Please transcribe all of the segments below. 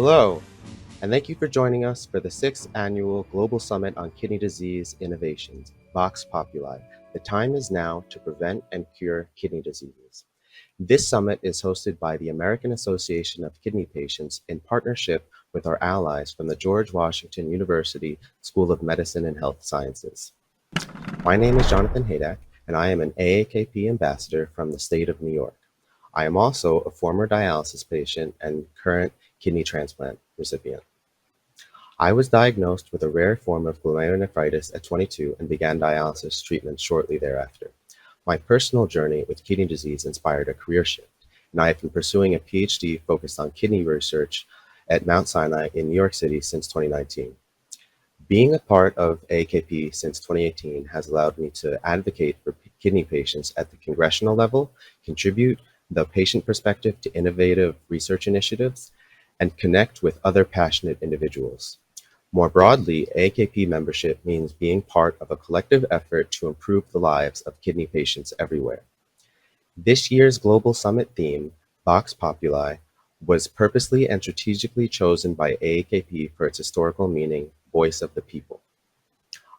Hello, and thank you for joining us for the 6th Annual Global Summit on Kidney Disease Innovations, Vox Populi. The time is now to prevent and cure kidney diseases. This summit is hosted by the American Association of Kidney Patients in partnership with our allies from the George Washington University School of Medicine and Health Sciences. My name is Jonathan Haydak, and I am an AAKP Ambassador from the state of New York. I am also a former dialysis patient and current kidney transplant recipient. I was diagnosed with a rare form of glomerulonephritis at 22 and began dialysis treatment shortly thereafter. My personal journey with kidney disease inspired a career shift, and I have been pursuing a PhD focused on kidney research at Mount Sinai in New York City since 2019. Being a part of AAKP since 2018 has allowed me to advocate for kidney patients at the congressional level, contribute the patient perspective to innovative research initiatives, and connect with other passionate individuals. More broadly, AAKP membership means being part of a collective effort to improve the lives of kidney patients everywhere. This year's Global Summit theme, Vox Populi, was purposely and strategically chosen by AAKP for its historical meaning, Voice of the People.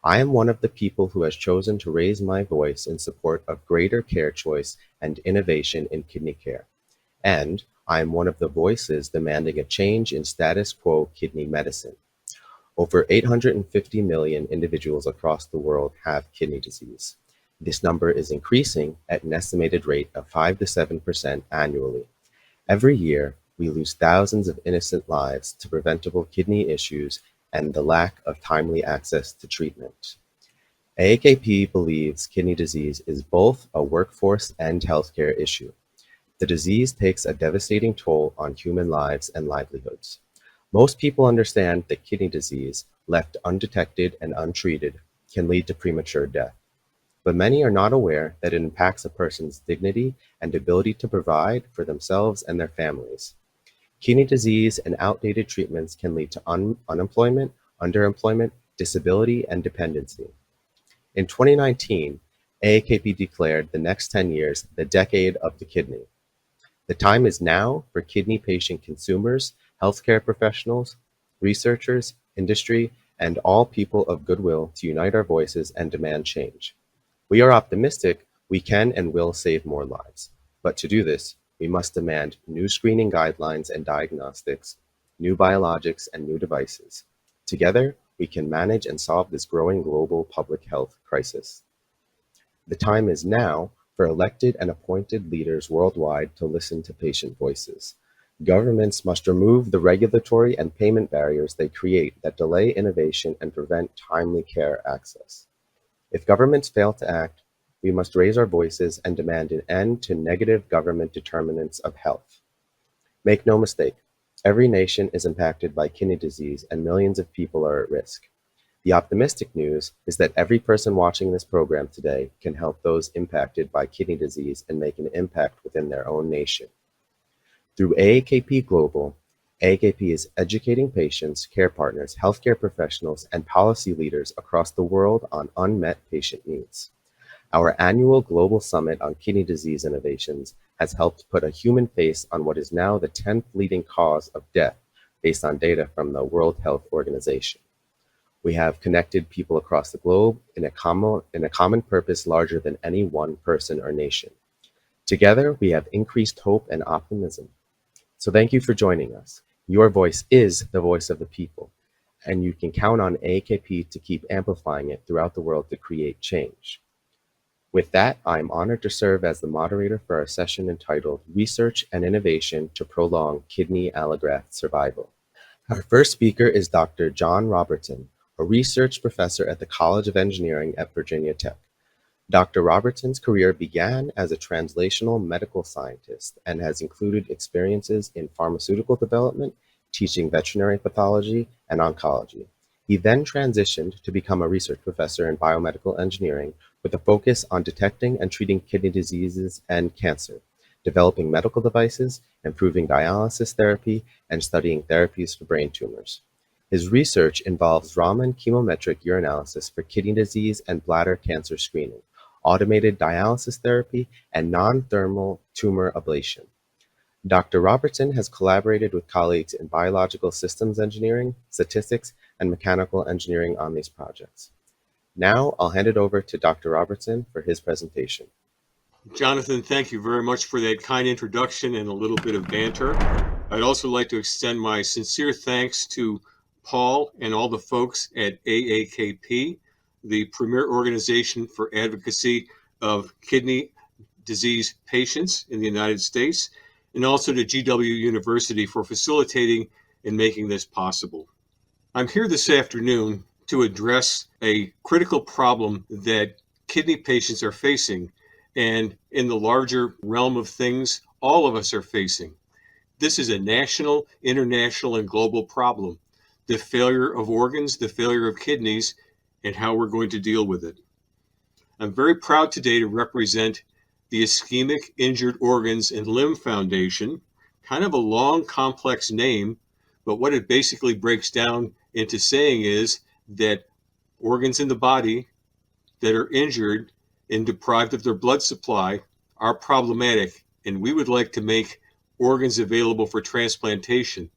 I am one of the people who has chosen to raise my voice in support of greater care choice and innovation in kidney care. And I am one of the voices demanding a change in status quo kidney medicine. Over 850 million individuals across the world have kidney disease. This number is increasing at an estimated rate of 5 to 7% annually. Every year, we lose thousands of innocent lives to preventable kidney issues and the lack of timely access to treatment. AAKP believes kidney disease is both a workforce and healthcare issue. The disease takes a devastating toll on human lives and livelihoods. Most people understand that kidney disease, left undetected and untreated, can lead to premature death. But many are not aware that it impacts a person's dignity and ability to provide for themselves and their families. Kidney disease and outdated treatments can lead to unemployment, underemployment, disability, and dependency. In 2019, AAKP declared the next 10 years the decade of the kidney. The time is now for kidney patient consumers, healthcare professionals, researchers, industry, and all people of goodwill to unite our voices and demand change. We are optimistic we can and will save more lives. But to do this, we must demand new screening guidelines and diagnostics, new biologics, and new devices. Together, we can manage and solve this growing global public health crisis. The time is now for elected and appointed leaders worldwide to listen to patient voices. Governments must remove the regulatory and payment barriers they create that delay innovation and prevent timely care access. If governments fail to act, we must raise our voices and demand an end to negative government determinants of health. Make no mistake, every nation is impacted by kidney disease and millions of people are at risk. The optimistic news is that every person watching this program today can help those impacted by kidney disease and make an impact within their own nation. Through AAKP Global, AAKP is educating patients, care partners, healthcare professionals, and policy leaders across the world on unmet patient needs. Our annual Global Summit on Kidney Disease Innovations has helped put a human face on what is now the 10th leading cause of death based on data from the World Health Organization. We have connected people across the globe in a common purpose larger than any one person or nation. Together, we have increased hope and optimism. So thank you for joining us. Your voice is the voice of the people, and you can count on AAKP to keep amplifying it throughout the world to create change. With that, I am honored to serve as the moderator for our session entitled Research and Innovation to Prolong Kidney Allograft Survival. Our first speaker is Dr. John Robertson, a research professor at the College of Engineering at Virginia Tech. Dr. Robertson's career began as a translational medical scientist and has included experiences in pharmaceutical development, teaching veterinary pathology, and oncology. He then transitioned to become a research professor in biomedical engineering with a focus on detecting and treating kidney diseases and cancer, developing medical devices, improving dialysis therapy, and studying therapies for brain tumors. His research involves Raman chemometric urinalysis for kidney disease and bladder cancer screening, automated dialysis therapy, and non-thermal tumor ablation. Dr. Robertson has collaborated with colleagues in biological systems engineering, statistics, and mechanical engineering on these projects. Now I'll hand it over to Dr. Robertson for his presentation. Jonathan, thank you very much for that kind introduction and a little bit of banter. I'd also like to extend my sincere thanks to Paul and all the folks at AAKP, the premier organization for advocacy of kidney disease patients in the United States, and also to GW University for facilitating and making this possible. I'm here this afternoon to address a critical problem that kidney patients are facing, and in the larger realm of things, all of us are facing. This is a national, international, and global problem. The failure of organs, the failure of kidneys, and how we're going to deal with it. I'm very proud today to represent the Ischemic Injured Organs and Limb Foundation, kind of a long, complex name, but what it basically breaks down into saying is that organs in the body that are injured and deprived of their blood supply are problematic, and we would like to make organs available for transplantation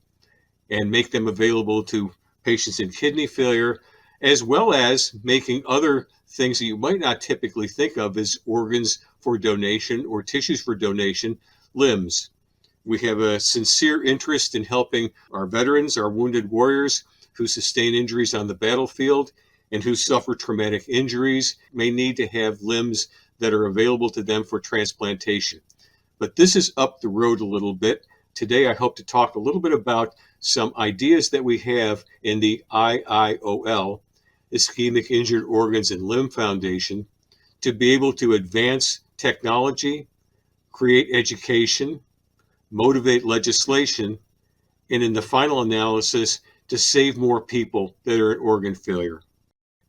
and make them available to patients in kidney failure, as well as making other things that you might not typically think of as organs for donation or tissues for donation, limbs. We have a sincere interest in helping our veterans, our wounded warriors who sustain injuries on the battlefield and who suffer traumatic injuries, may need to have limbs that are available to them for transplantation. But this is up the road a little bit. Today, I hope to talk a little bit about some ideas that we have in the IIOL, Ischemic Injured Organs and Limb Foundation, to be able to advance technology, create education, motivate legislation, and in the final analysis, to save more people that are at organ failure.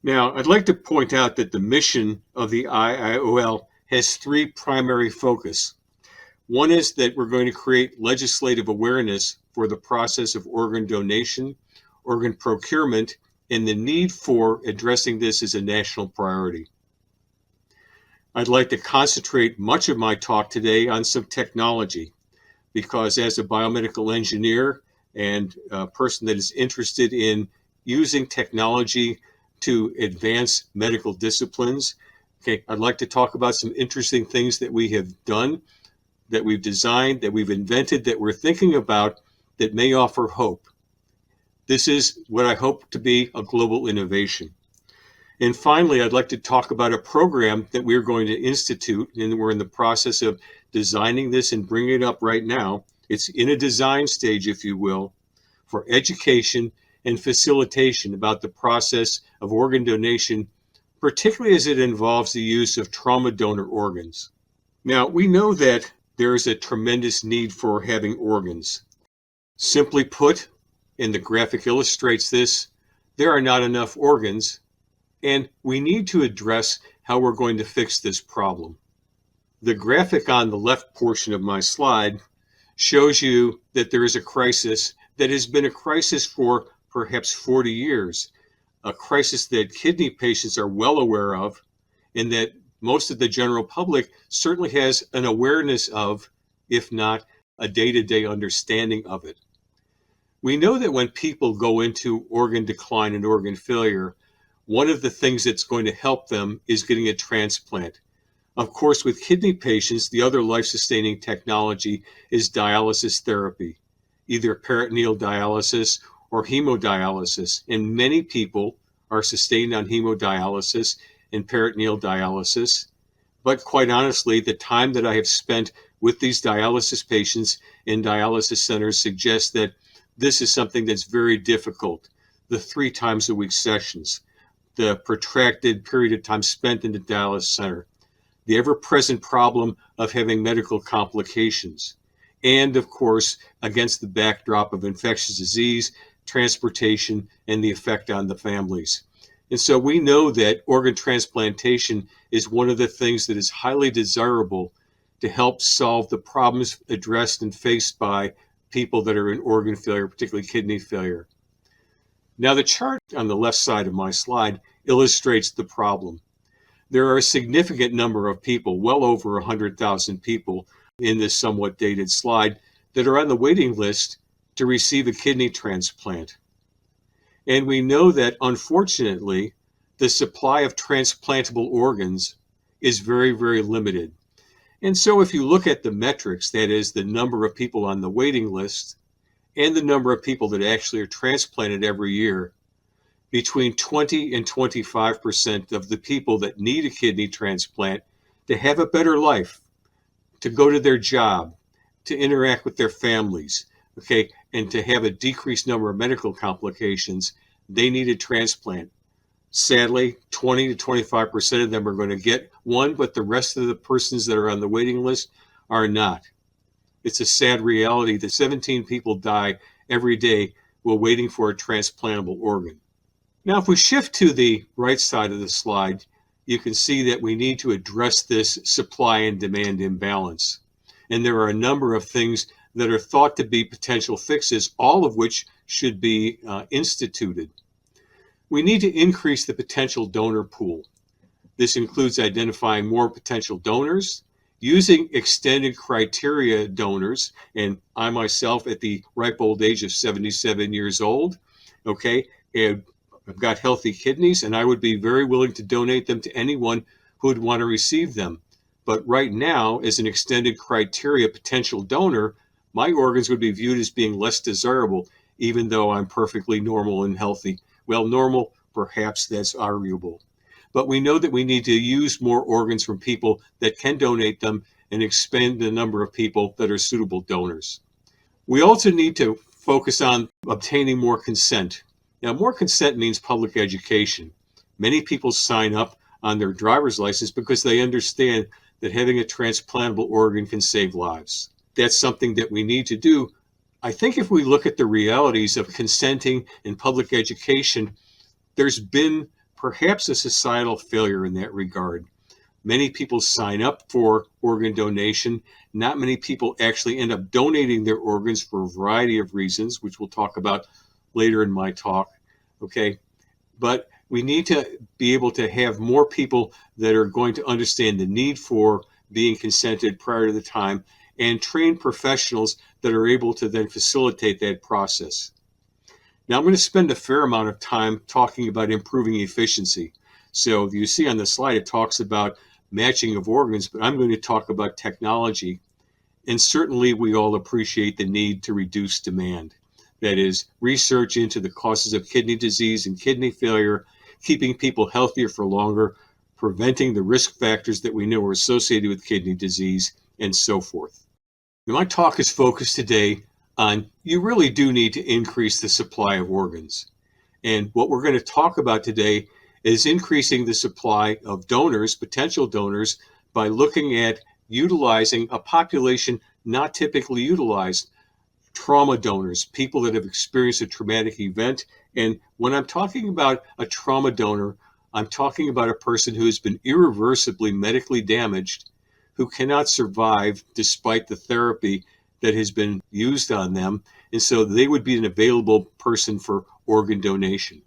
Now, I'd like to point out that the mission of the IIOL has three primary focus. One is that we're going to create legislative awareness for the process of organ donation, organ procurement, and the need for addressing this as a national priority. I'd like to concentrate much of my talk today on some technology, because as a biomedical engineer and a person that is interested in using technology to advance medical disciplines, I'd like to talk about some interesting things that we have done, that we've designed, that we've invented, that we're thinking about that may offer hope. This is what I hope to be a global innovation. And finally, I'd like to talk about a program that we're going to institute, and we're in the process of designing this and bringing it up right now. It's in a design stage, if you will, for education and facilitation about the process of organ donation, particularly as it involves the use of trauma donor organs. Now, we know that there is a tremendous need for having organs. Simply put, and the graphic illustrates this, there are not enough organs, and we need to address how we're going to fix this problem. The graphic on the left portion of my slide shows you that there is a crisis that has been a crisis for perhaps 40 years, a crisis that kidney patients are well aware of, and that most of the general public certainly has an awareness of, if not a day-to-day understanding of it. We know that when people go into organ decline and organ failure, one of the things that's going to help them is getting a transplant. Of course, with kidney patients, the other life-sustaining technology is dialysis therapy, either peritoneal dialysis or hemodialysis. And many people are sustained on hemodialysis and peritoneal dialysis. But quite honestly, the time that I have spent with these dialysis patients in dialysis centers suggests that this is something that's very difficult. The 3 times a week sessions, the protracted period of time spent in the dialysis center, the ever-present problem of having medical complications, and of course, against the backdrop of infectious disease, transportation, and the effect on the families. And so we know that organ transplantation is one of the things that is highly desirable to help solve the problems addressed and faced by people that are in organ failure, particularly kidney failure. Now, the chart on the left side of my slide illustrates the problem. There are a significant number of people, well over 100,000 people in this somewhat dated slide, that are on the waiting list to receive a kidney transplant. And we know that, unfortunately, the supply of transplantable organs is very, very limited. And so if you look at the metrics, that is the number of people on the waiting list and the number of people that actually are transplanted every year, between 20 and 25% of the people that need a kidney transplant to have a better life, to go to their job, to interact with their families, okay, and to have a decreased number of medical complications, they need a transplant. Sadly, 20 to 25% of them are going to get one, but the rest of the persons that are on the waiting list are not. It's a sad reality that 17 people die every day while waiting for a transplantable organ. Now, if we shift to the right side of the slide, you can see that we need to address this supply and demand imbalance. And there are a number of things that are thought to be potential fixes, all of which should be instituted. We need to increase the potential donor pool. This includes identifying more potential donors, using extended criteria donors, and I myself at the ripe old age of 77 years old, okay, and I've got healthy kidneys, and I would be very willing to donate them to anyone who would want to receive them. But right now, as an extended criteria potential donor, my organs would be viewed as being less desirable, even though I'm perfectly normal and healthy. Well, normal, perhaps that's arguable. But we know that we need to use more organs from people that can donate them and expand the number of people that are suitable donors. We also need to focus on obtaining more consent. Now, more consent means public education. Many people sign up on their driver's license because they understand that having a transplantable organ can save lives. That's something that we need to do. I think if we look at the realities of consenting and public education, there's been perhaps a societal failure in that regard. Many people sign up for organ donation. Not many people actually end up donating their organs for a variety of reasons, which we'll talk about later in my talk, okay? But we need to be able to have more people that are going to understand the need for being consented prior to the time and train professionals that are able to then facilitate that process. Now, I'm going to spend a fair amount of time talking about improving efficiency. So you see on the slide, it talks about matching of organs, but I'm going to talk about technology. And certainly we all appreciate the need to reduce demand. That is, research into the causes of kidney disease and kidney failure, keeping people healthier for longer, preventing the risk factors that we know are associated with kidney disease, and so forth. Now, my talk is focused today on you really do need to increase the supply of organs. And what we're going to talk about today is increasing the supply of donors, potential donors, by looking at utilizing a population not typically utilized. Trauma donors, people that have experienced a traumatic event. And when I'm talking about a trauma donor, I'm talking about a person who has been irreversibly medically damaged, who cannot survive despite the therapy that has been used on them. And so they would be an available person for organ donation.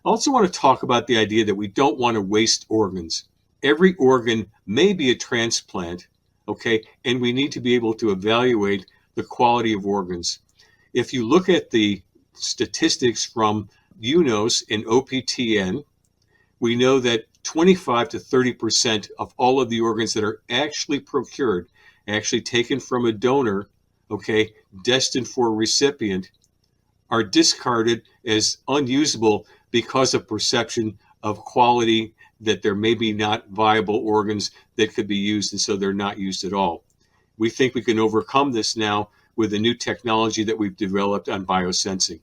I also want to talk about the idea that we don't want to waste organs. Every organ may be a transplant, okay? And we need to be able to evaluate the quality of organs. If you look at the statistics from UNOS and OPTN, we know that 25 to 30% of all of the organs that are actually procured, actually taken from a donor, okay, destined for a recipient, are discarded as unusable because of perception of quality, that there may be not viable organs that could be used, and so they're not used at all. We think we can overcome this now with the new technology that we've developed on biosensing.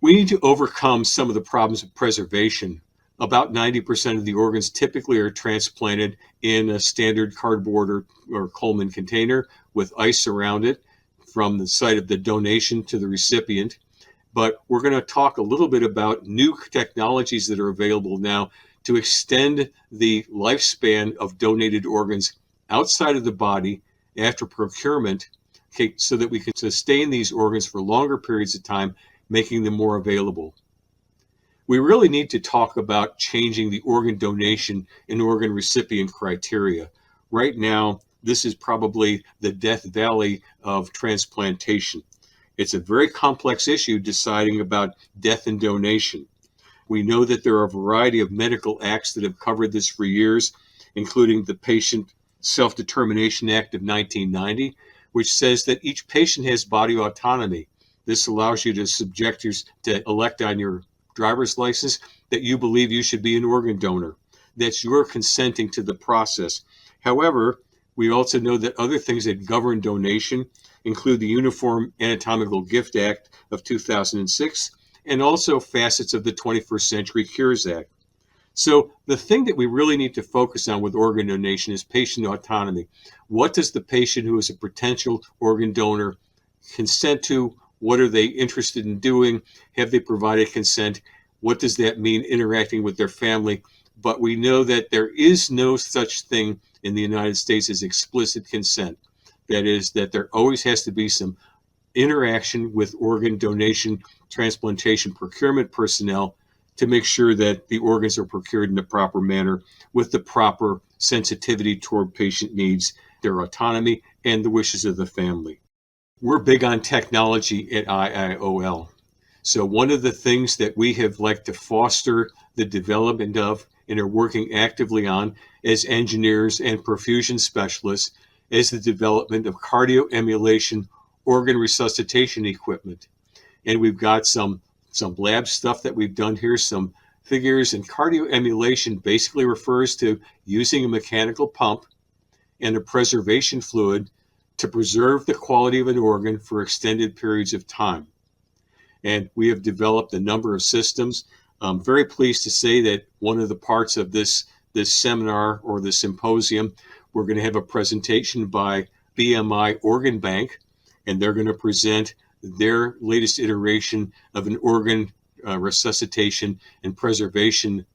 We need to overcome some of the problems of preservation. About 90% of the organs typically are transplanted in a standard cardboard or Coleman container with ice around it from the site of the donation to the recipient. But we're going to talk a little bit about new technologies that are available now to extend the lifespan of donated organs outside of the body after procurement, okay, so that we can sustain these organs for longer periods of time, making them more available. We really need to talk about changing the organ donation and organ recipient criteria. Right now, this is probably the death valley of transplantation. It's a very complex issue deciding about death and donation. We know that there are a variety of medical acts that have covered this for years, including the Patient Self-Determination Act of 1990, which says that each patient has body autonomy. This allows you to elect on your driver's license that you believe you should be an organ donor. That's your consenting to the process. However, we also know that other things that govern donation include the Uniform Anatomical Gift Act of 2006 and also facets of the 21st Century Cures Act. So the thing that we really need to focus on with organ donation is patient autonomy. What does the patient who is a potential organ donor consent to? What are they interested in doing? Have they provided consent? What does that mean interacting with their family? But we know that there is no such thing in the United States as explicit consent. That is, that there always has to be some interaction with organ donation, transplantation, procurement personnel to make sure that the organs are procured in the proper manner with the proper sensitivity toward patient needs, their autonomy, and the wishes of the family. We're big on technology at IIOL. So one of the things that we have liked to foster the development of and are working actively on as engineers and perfusion specialists is the development of cardioemulation organ resuscitation equipment. And we've got some lab stuff that we've done here, some figures, and cardioemulation basically refers to using a mechanical pump and a preservation fluid to preserve the quality of an organ for extended periods of time. And we have developed a number of systems. I'm very pleased to say that one of the parts of this seminar or the symposium, we're going to have a presentation by BMI Organ Bank, and they're going to present their latest iteration of an organ resuscitation and preservation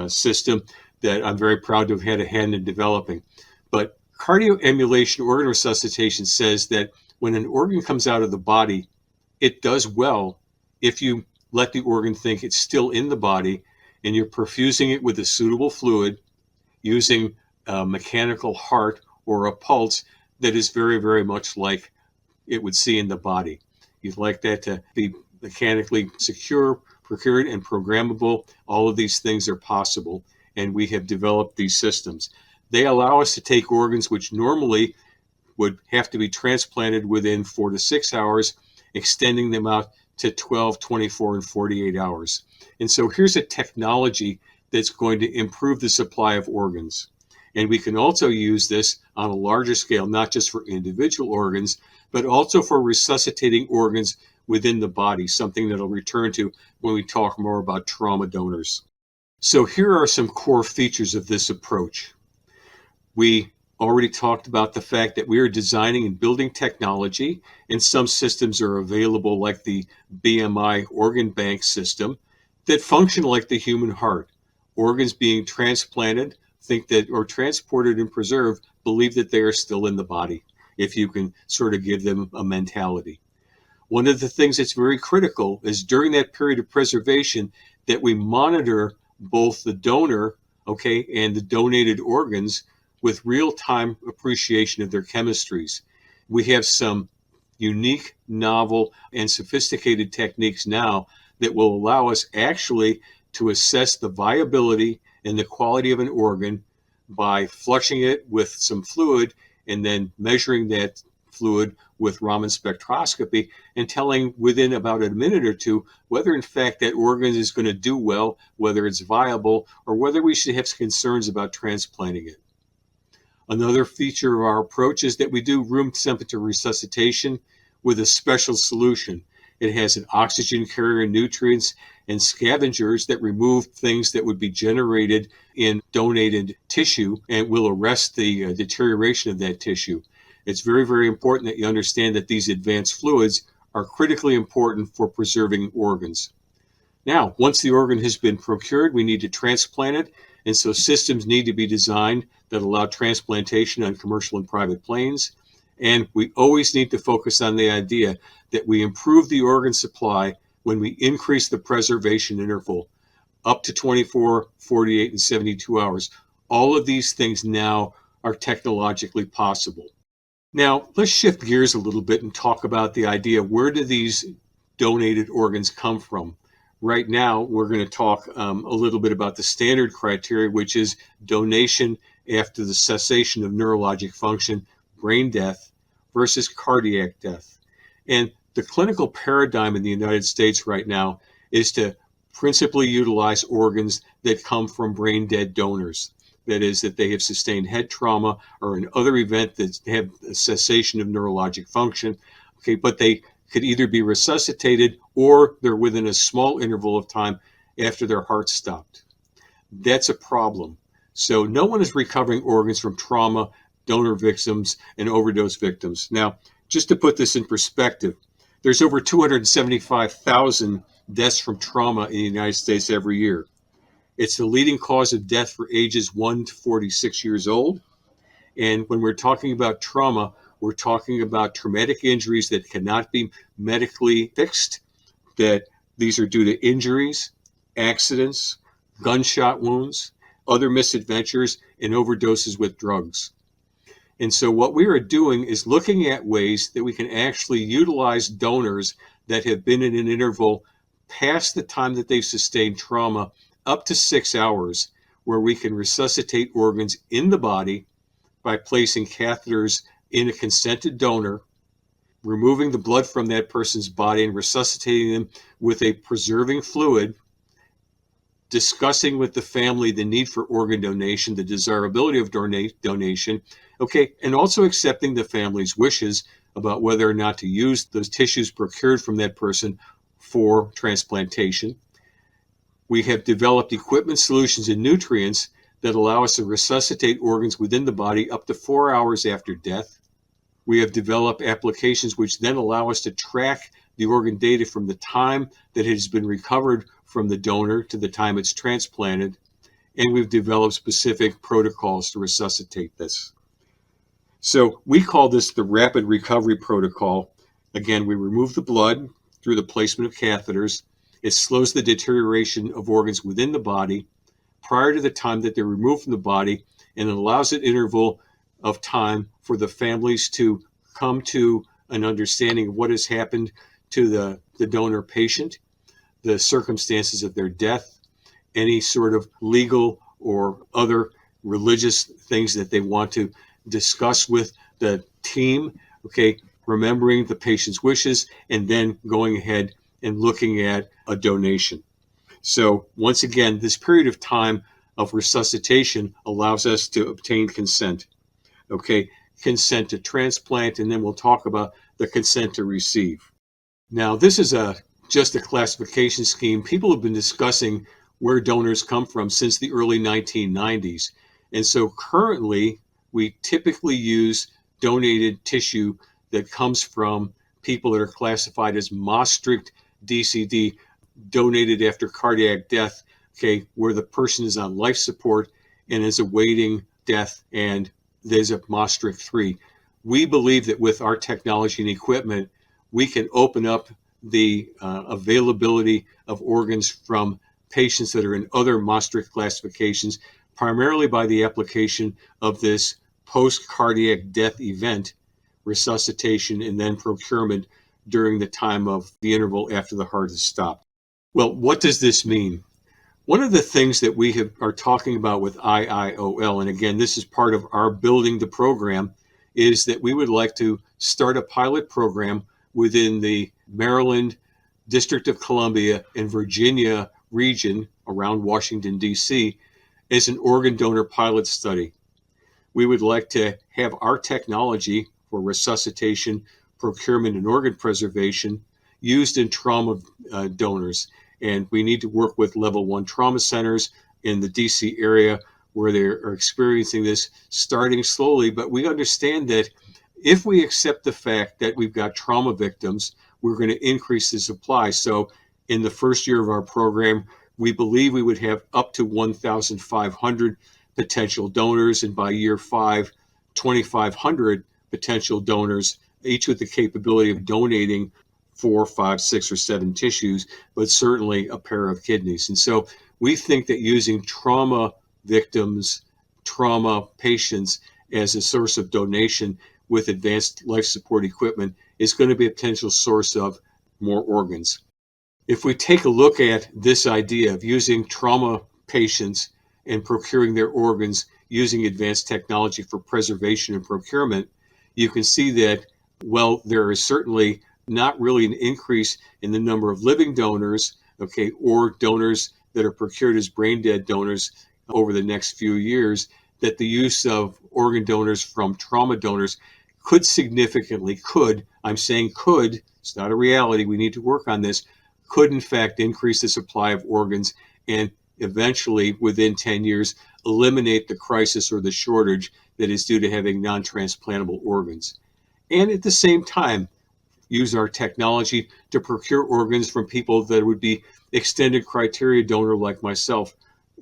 system that I'm very proud to have had a hand in developing. But cardioemulation organ resuscitation says that when an organ comes out of the body, it does well if you let the organ think it's still in the body and you're perfusing it with a suitable fluid using a mechanical heart or a pulse that is very, very much like it would see in the body. You'd like that to be mechanically secure, procured, and programmable. All of these things are possible, and we have developed these systems. They allow us to take organs which normally would have to be transplanted within 4 to 6 hours, extending them out to 12, 24, and 48 hours. And so here's a technology that's going to improve the supply of organs. And we can also use this on a larger scale, not just for individual organs, but also for resuscitating organs within the body, something that I'll return to when we talk more about trauma donors. So here are some core features of this approach. We already talked about the fact that we are designing and building technology, and some systems are available like the BMI Organ Bank system that function like the human heart. Organs being transplanted, or transported and preserved, believe that they are still in the body, if you can sort of give them a mentality. One of the things that's very critical is during that period of preservation that we monitor both the donor, and the donated organs with real-time appreciation of their chemistries. We have some unique, novel, and sophisticated techniques now that will allow us actually to assess the viability and the quality of an organ by flushing it with some fluid and then measuring that fluid with Raman spectroscopy and telling within about a minute or two whether in fact that organ is going to do well, whether it's viable, or whether we should have concerns about transplanting it. Another feature of our approach is that we do room temperature resuscitation with a special solution. It has an oxygen carrier, nutrients, and scavengers that remove things that would be generated in donated tissue and will arrest the deterioration of that tissue. It's very, very important that you understand that these advanced fluids are critically important for preserving organs. Now, once the organ has been procured, we need to transplant it, and so systems need to be designed that allow transplantation on commercial and private planes. And we always need to focus on the idea that we improve the organ supply when we increase the preservation interval up to 24, 48, and 72 hours. All of these things now are technologically possible. Now, let's shift gears a little bit and talk about the idea, where do these donated organs come from? Right now, we're going to talk a little bit about the standard criteria, which is donation after the cessation of neurologic function, brain death, versus cardiac death. And the clinical paradigm in the United States right now is to principally utilize organs that come from brain dead donors. That is, that they have sustained head trauma or an other event that have a cessation of neurologic function. Okay, but they could either be resuscitated or they're within a small interval of time after their heart stopped. That's a problem. So no one is recovering organs from trauma, donor victims, and overdose victims. Now, just to put this in perspective, there's over 275,000 deaths from trauma in the United States every year. It's the leading cause of death for ages 1 to 46 years old. And when we're talking about trauma, we're talking about traumatic injuries that cannot be medically fixed, that these are due to injuries, accidents, gunshot wounds, other misadventures, and overdoses with drugs. And so what we are doing is looking at ways that we can actually utilize donors that have been in an interval past the time that they've sustained trauma, up to 6 hours, where we can resuscitate organs in the body by placing catheters in a consented donor, removing the blood from that person's body and resuscitating them with a preserving fluid, discussing with the family the need for organ donation, the desirability of donation, okay, and also accepting the family's wishes about whether or not to use those tissues procured from that person for transplantation. We have developed equipment, solutions, and nutrients that allow us to resuscitate organs within the body up to 4 hours after death. We have developed applications which then allow us to track the organ data from the time that it has been recovered from the donor to the time it's transplanted. And we've developed specific protocols to resuscitate this. So we call this the rapid recovery protocol. Again, we remove the blood through the placement of catheters. It slows the deterioration of organs within the body prior to the time that they're removed from the body, and it allows an interval of time for the families to come to an understanding of what has happened to the donor patient, the circumstances of their death, any sort of legal or other religious things that they want to discuss with the team, okay, remembering the patient's wishes, and then going ahead and looking at a donation. So once again, this period of time of resuscitation allows us to obtain consent. Okay, consent to transplant, and then we'll talk about the consent to receive. Now, this is just a classification scheme. People have been discussing where donors come from since the early 1990s. And so currently, we typically use donated tissue that comes from people that are classified as Maastricht DCD, donated after cardiac death, okay, where the person is on life support and is awaiting death, and there's a Maastricht 3. We believe that with our technology and equipment, we can open up the availability of organs from patients that are in other Maastricht classifications, primarily by the application of this post-cardiac death event, resuscitation, and then procurement during the time of the interval after the heart has stopped. Well, what does this mean? One of the things that we are talking about with IIOL, and again, this is part of our building the program, is that we would like to start a pilot program within the Maryland, District of Columbia, and Virginia region around Washington, D.C., as an organ donor pilot study. We would like to have our technology for resuscitation, procurement, and organ preservation used in trauma donors. And we need to work with level 1 trauma centers in the DC area where they are experiencing this, starting slowly. But we understand that if we accept the fact that we've got trauma victims, we're going to increase the supply. So in the first year of our program, we believe we would have up to 1,500 potential donors. And by year 5, 2,500 potential donors, each with the capability of donating 4, 5, 6, or 7 tissues, but certainly a pair of kidneys. And so we think that using trauma victims, trauma patients as a source of donation with advanced life support equipment is going to be a potential source of more organs. If we take a look at this idea of using trauma patients and procuring their organs using advanced technology for preservation and procurement, you can see that, well, there is certainly not really an increase in the number of living donors, okay, or donors that are procured as brain dead donors over the next few years, that the use of organ donors from trauma donors could significantly, I'm saying could, it's not a reality, we need to work on this, could in fact increase the supply of organs and eventually within 10 years eliminate the crisis or the shortage that is due to having non-transplantable organs. And at the same time, use our technology to procure organs from people that would be extended criteria donor like myself.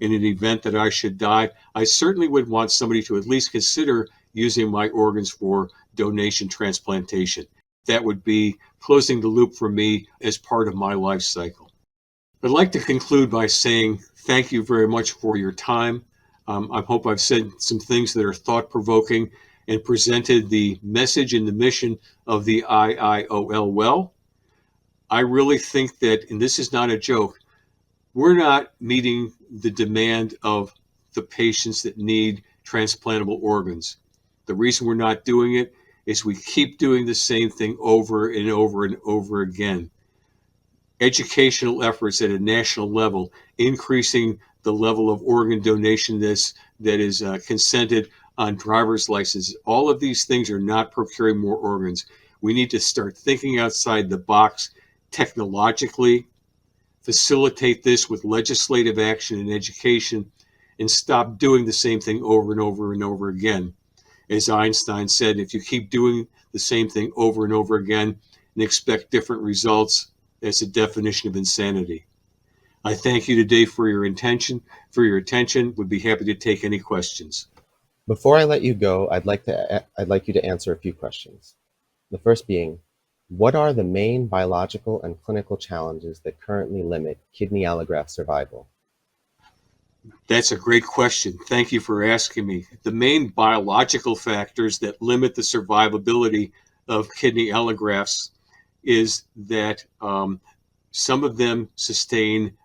In an event that I should die, I certainly would want somebody to at least consider using my organs for donation transplantation. That would be closing the loop for me as part of my life cycle. I'd like to conclude by saying thank you very much for your time. I hope I've said some things that are thought-provoking and presented the message and the mission of the IIOL well. I really think that, and this is not a joke, we're not meeting the demand of the patients that need transplantable organs. The reason we're not doing it is we keep doing the same thing over and over and over again. Educational efforts at a national level, increasing the level of organ donation that is consented on driver's licenses. All of these things are not procuring more organs. We need to start thinking outside the box technologically, facilitate this with legislative action and education, and stop doing the same thing over and over and over again. As Einstein said, if you keep doing the same thing over and over again and expect different results, that's a definition of insanity. I thank you today for your attention. Would be happy to take any questions. Before I let you go, I'd like you to answer a few questions. The first being, what are the main biological and clinical challenges that currently limit kidney allograft survival? That's a great question. Thank you for asking me. The main biological factors that limit the survivability of kidney allografts is that some of them sustain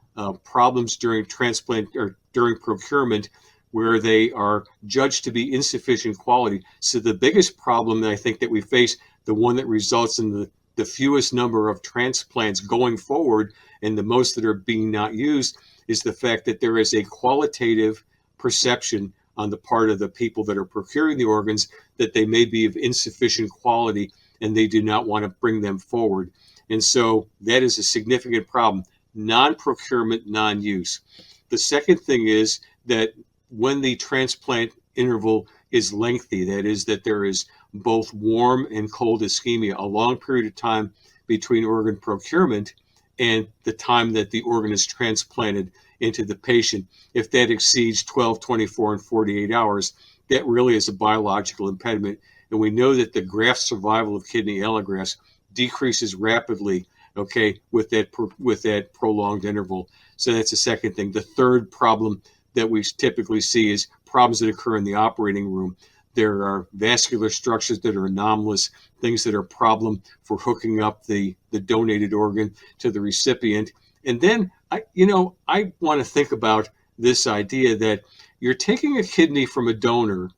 problems during transplant or during procurement where they are judged to be insufficient quality. So the biggest problem that I think that we face, the one that results in the fewest number of transplants going forward and the most that are being not used, is the fact that there is a qualitative perception on the part of the people that are procuring the organs that they may be of insufficient quality and they do not want to bring them forward. And so that is a significant problem. Non-procurement, non-use. The second thing is that when the transplant interval is lengthy, that is, that there is both warm and cold ischemia, a long period of time between organ procurement and the time that the organ is transplanted into the patient. If that exceeds 12, 24, and 48 hours, that really is a biological impediment. And we know that the graft survival of kidney allografts decreases rapidly, okay, with that prolonged interval. So that's the second thing. The third problem that we typically see is problems that occur in the operating room. There are vascular structures that are anomalous, things that are a problem for hooking up the donated organ to the recipient. And then, I want to think about this idea that you're taking a kidney from a donor,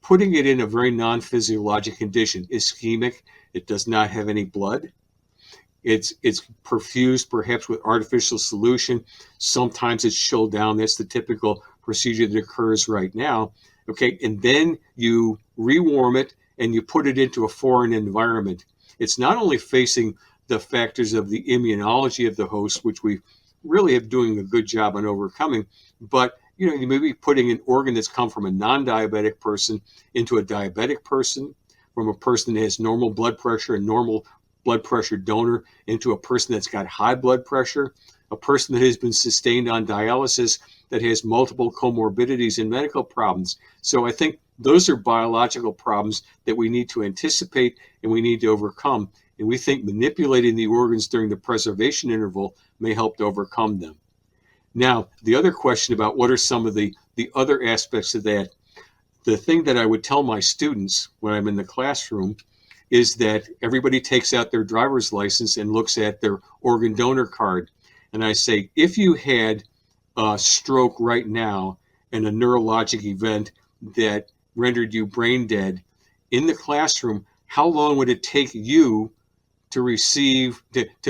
putting it in a very non-physiologic condition, ischemic, it does not have any blood. It's perfused perhaps with artificial solution. Sometimes it's chilled down. That's the typical procedure that occurs right now. Okay, and then you rewarm it and you put it into a foreign environment. It's not only facing the factors of the immunology of the host, which we really have doing a good job on overcoming, but you may be putting an organ that's come from a non-diabetic person into a diabetic person, from a person that has normal blood pressure and normal blood pressure donor into a person that's got high blood pressure, a person that has been sustained on dialysis that has multiple comorbidities and medical problems. So I think those are biological problems that we need to anticipate and we need to overcome. And we think manipulating the organs during the preservation interval may help to overcome them. Now, the other question about what are some of the other aspects of that, The thing that I would tell my students when I'm in the classroom is that everybody takes out their driver's license and looks at their organ donor card. And I say, if you had a stroke right now and a neurologic event that rendered you brain dead in the classroom, how long would it take you to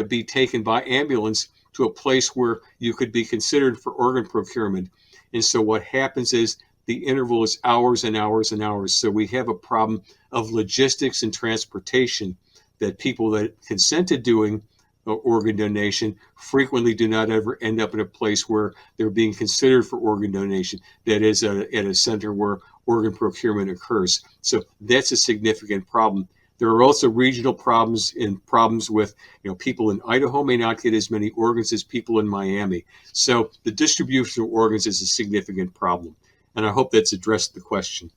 be taken by ambulance to a place where you could be considered for organ procurement? And so what happens is the interval is hours and hours and hours. So we have a problem of logistics and transportation, that people that consent to doing organ donation frequently do not ever end up in a place where they're being considered for organ donation, that is at a center where organ procurement occurs. So that's a significant problem. There are also regional problems, and problems with, people in Idaho may not get as many organs as people in Miami. So the distribution of organs is a significant problem. And I hope that's addressed the question.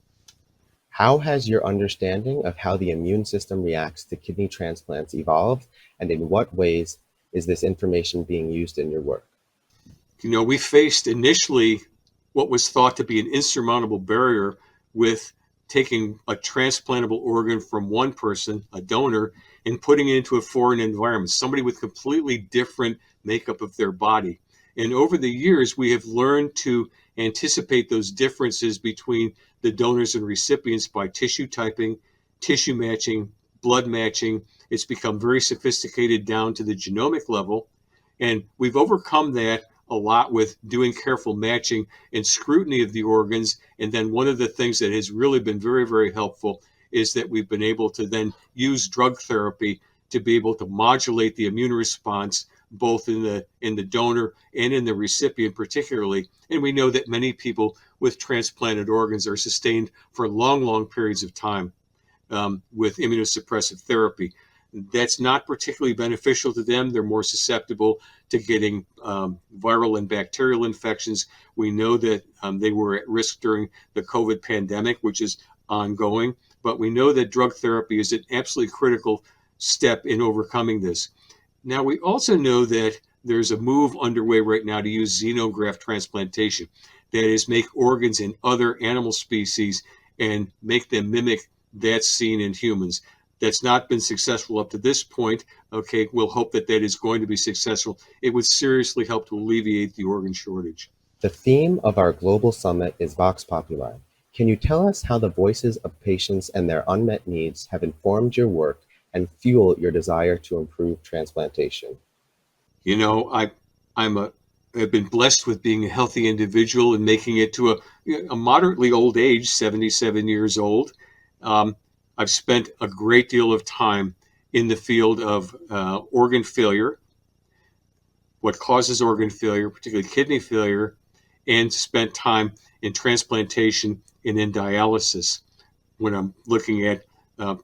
How has your understanding of how the immune system reacts to kidney transplants evolved, and in what ways is this information being used in your work? We faced initially what was thought to be an insurmountable barrier with taking a transplantable organ from one person, a donor, and putting it into a foreign environment, somebody with completely different makeup of their body. And over the years, we have learned to anticipate those differences between the donors and recipients by tissue typing, tissue matching, blood matching. It's become very sophisticated down to the genomic level. And we've overcome that a lot with doing careful matching and scrutiny of the organs. And then one of the things that has really been very, very helpful is that we've been able to then use drug therapy to be able to modulate the immune response, both in the donor and in the recipient particularly. And we know that many people with transplanted organs are sustained for long, long periods of time with immunosuppressive therapy. That's not particularly beneficial to them. They're more susceptible to getting viral and bacterial infections. We know that they were at risk during the COVID pandemic, which is ongoing, but we know that drug therapy is an absolutely critical step in overcoming this. Now, we also know that there's a move underway right now to use xenograft transplantation. That is, make organs in other animal species and make them mimic that seen in humans. That's not been successful up to this point. Okay, we'll hope that that is going to be successful. It would seriously help to alleviate the organ shortage. The theme of our global summit is Vox Populi. Can you tell us how the voices of patients and their unmet needs have informed your work and fuel your desire to improve transplantation? I've been blessed with being a healthy individual and making it to a moderately old age, 77 years old. I've spent a great deal of time in the field of organ failure, what causes organ failure, particularly kidney failure, and spent time in transplantation and in dialysis when I'm looking at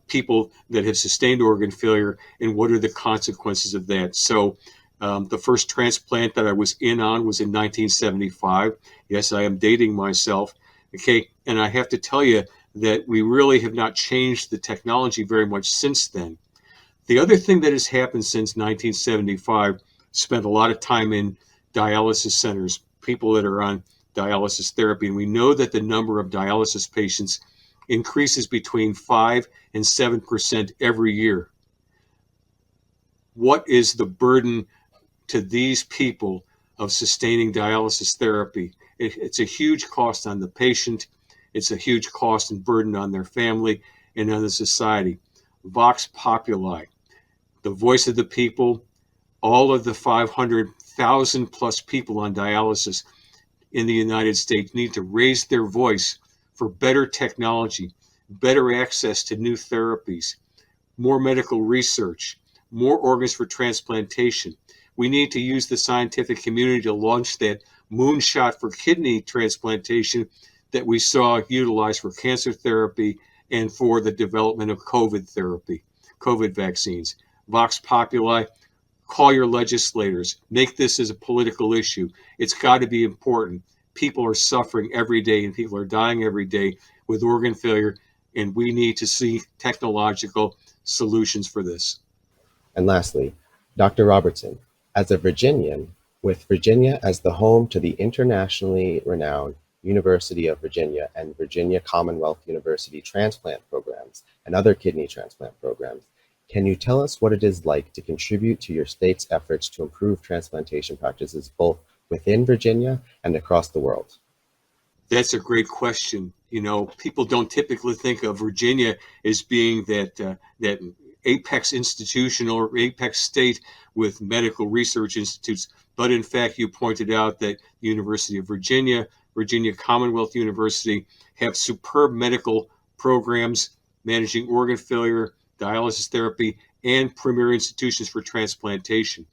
people that have sustained organ failure and what are the consequences of that. So the first transplant that I was in on was in 1975. Yes, I am dating myself. Okay, and I have to tell you that we really have not changed the technology very much since then. The other thing that has happened since 1975, spent a lot of time in dialysis centers, people that are on dialysis therapy, and we know that the number of dialysis patients increases between 5 and 7% every year. What is the burden to these people of sustaining dialysis therapy? It's a huge cost on the patient. It's a huge cost and burden on their family and on the society. Vox Populi, the voice of the people, all of the 500,000 plus people on dialysis in the United States need to raise their voice for better technology, better access to new therapies, more medical research, more organs for transplantation. We need to use the scientific community to launch that moonshot for kidney transplantation that we saw utilized for cancer therapy and for the development of COVID therapy, COVID vaccines. Vox Populi, call your legislators. Make this as a political issue. It's got to be important. People are suffering every day and people are dying every day with organ failure, and we need to see technological solutions for this. And lastly, Dr. Robertson, as a Virginian, with Virginia as the home to the internationally renowned University of Virginia, and Virginia Commonwealth University transplant programs and other kidney transplant programs. Can you tell us what it is like to contribute to your state's efforts to improve transplantation practices both within Virginia and across the world? That's a great question. You know, people don't typically think of Virginia as being that apex institution or apex state with medical research institutes. But in fact, you pointed out that the University of Virginia, Virginia Commonwealth University have superb medical programs managing organ failure, dialysis therapy, and premier institutions for transplantation.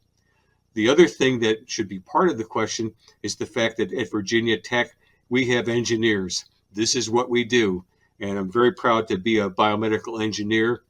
The other thing that should be part of the question is the fact that at Virginia Tech, we have engineers. This is what we do. And I'm very proud to be a biomedical engineer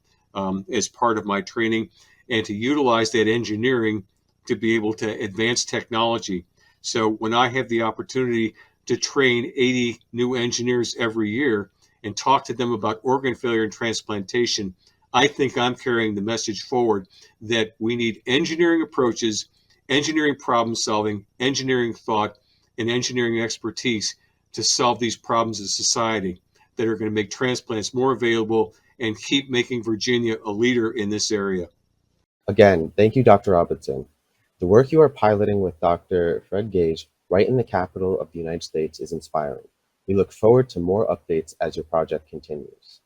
as part of my training and to utilize that engineering to be able to advance technology. So when I have the opportunity to train 80 new engineers every year and talk to them about organ failure and transplantation, I think I'm carrying the message forward that we need engineering approaches, engineering problem solving, engineering thought, and engineering expertise to solve these problems in society that are going to make transplants more available and keep making Virginia a leader in this area. Again, thank you, Dr. Robertson. The work you are piloting with Dr. Fred Gage right in the capital of the United States is inspiring. We look forward to more updates as your project continues.